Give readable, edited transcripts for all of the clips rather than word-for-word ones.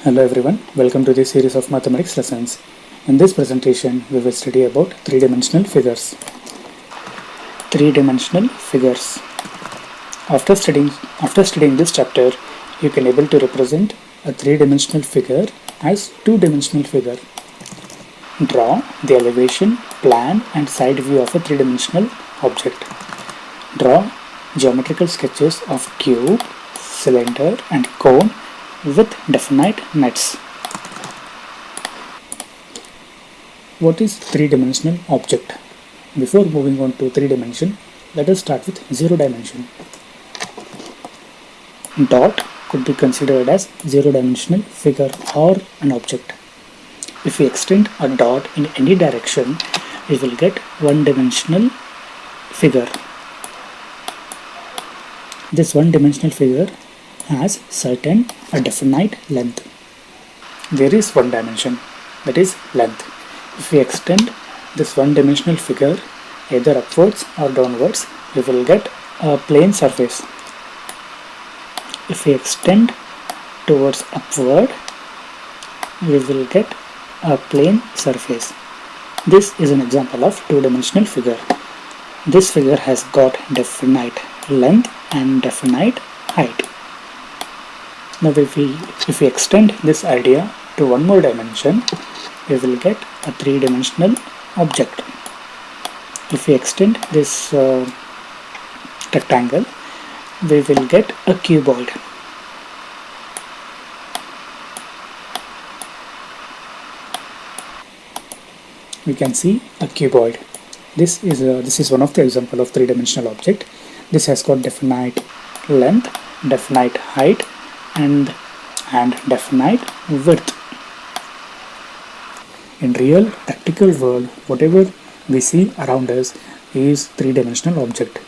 Hello everyone, welcome to this series of mathematics lessons. In this presentation, we will study about three-dimensional figures. Three-dimensional figures. After studying this chapter, you can able to represent a three-dimensional figure as two-dimensional figure. Draw the elevation, plan and side view of a three-dimensional object. Draw geometrical sketches of cube, cylinder and cone with definite nets. What is three-dimensional object? Before moving on to three-dimension, let us start with zero-dimension. Dot could be considered as zero-dimensional figure or an object. If we extend a dot in any direction, we will get one-dimensional figure. This one-dimensional figure has a definite length. There is one dimension, that is length. If we extend this one-dimensional figure either upwards or downwards, we will get a plane surface. If we extend towards upward, we will get a plane surface. This is an example of two-dimensional figure. This figure has got definite length and definite height. Now if we extend this idea to one more dimension, we will get a three-dimensional object. If we extend this rectangle, we will get a cuboid. We can see a cuboid. This is one of the example of three-dimensional object. This has got definite length, definite height and definite width. In real practical world, whatever we see around us is three-dimensional object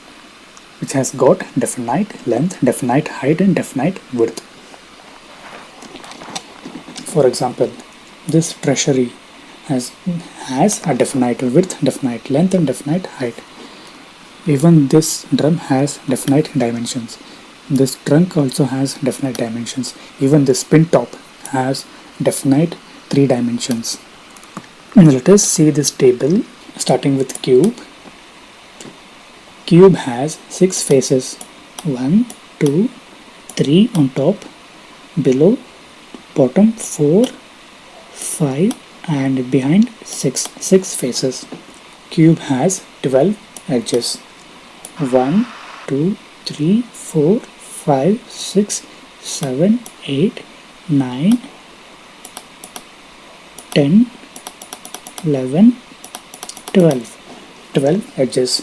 which has got definite length, definite height and definite width. For example, this treasury has a definite width, definite length and definite height. Even this drum has definite dimensions. This trunk also has definite dimensions. Even this pin top has definite 3 dimensions. And let us see this table starting with cube. Cube has 6 faces. 1, 2, 3 on top, below, bottom 4, 5 and behind 6 faces. Cube has 12 edges. 1, 2, 3, 4, 5, 6, 7, 8, 9, 10, 11, 12. 12 edges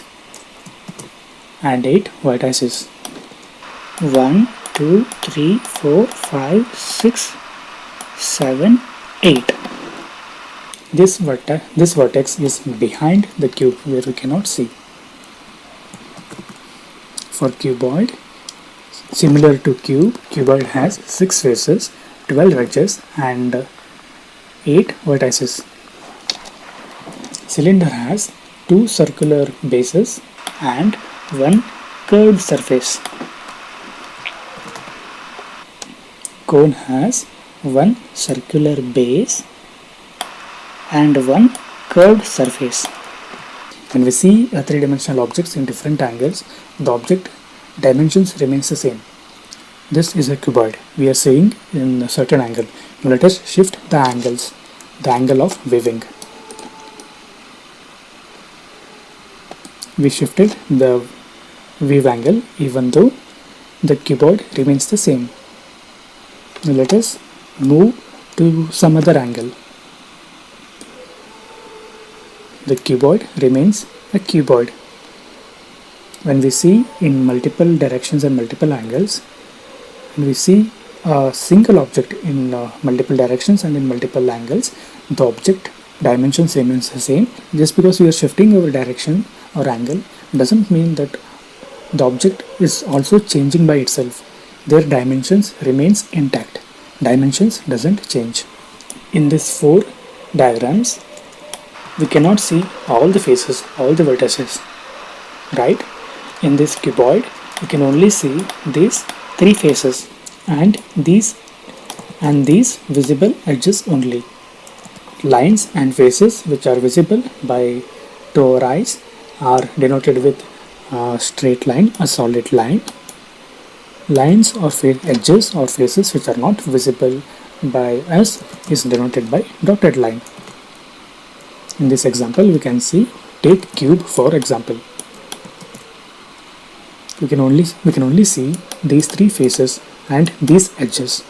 and 8 vertices. 1, 2, 3, 4, 5, 6, 7, 8. This vertex is behind the cube where we cannot see. For cuboid, similar to cube, cuboid has 6 faces, 12 edges and 8 vertices. Cylinder has 2 circular bases and 1 curved surface. Cone has 1 circular base and 1 curved surface. When we see three-dimensional objects in different angles, the object dimensions remains the same. This is a cuboid. We are seeing in a certain angle. Now let us shift the angles. The angle of weaving. We shifted the weave angle even though the cuboid remains the same. Now let us move to some other angle. The cuboid remains a cuboid. When we see in multiple directions and multiple angles, when we see a single object in multiple directions and in multiple angles, the object dimensions remains the same. Just because we are shifting our direction or angle doesn't mean that the object is also changing by itself. Their dimensions remains intact. Dimensions doesn't change. In these 4 diagrams, we cannot see all the faces, all the vertices, right? In this cuboid, we can only see these 3 faces and these and these visible edges only. Lines and faces which are visible to our eyes are denoted with a straight line, a solid line. Lines or edges or faces which are not visible by us is denoted by dotted line. In this example, we can see, take cube for example. We can only see these three faces and these edges,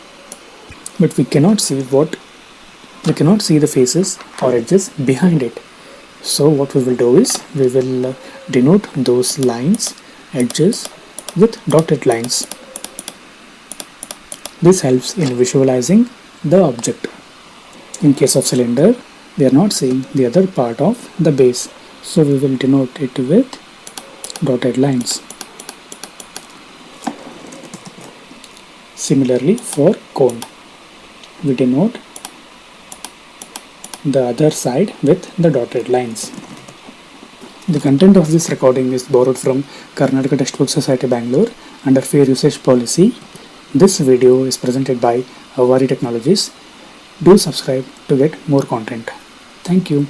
but we cannot see the faces or edges behind it. So what we will do is we will denote those lines, edges with dotted lines. This helps in visualizing the object. In case of cylinder, we are not seeing the other part of the base, so we will denote it with dotted lines. Similarly, for cone, we denote the other side with the dotted lines. The content of this recording is borrowed from Karnataka Textbook Society, Bangalore under Fair Usage Policy. This video is presented by Avari Technologies. Do subscribe to get more content. Thank you.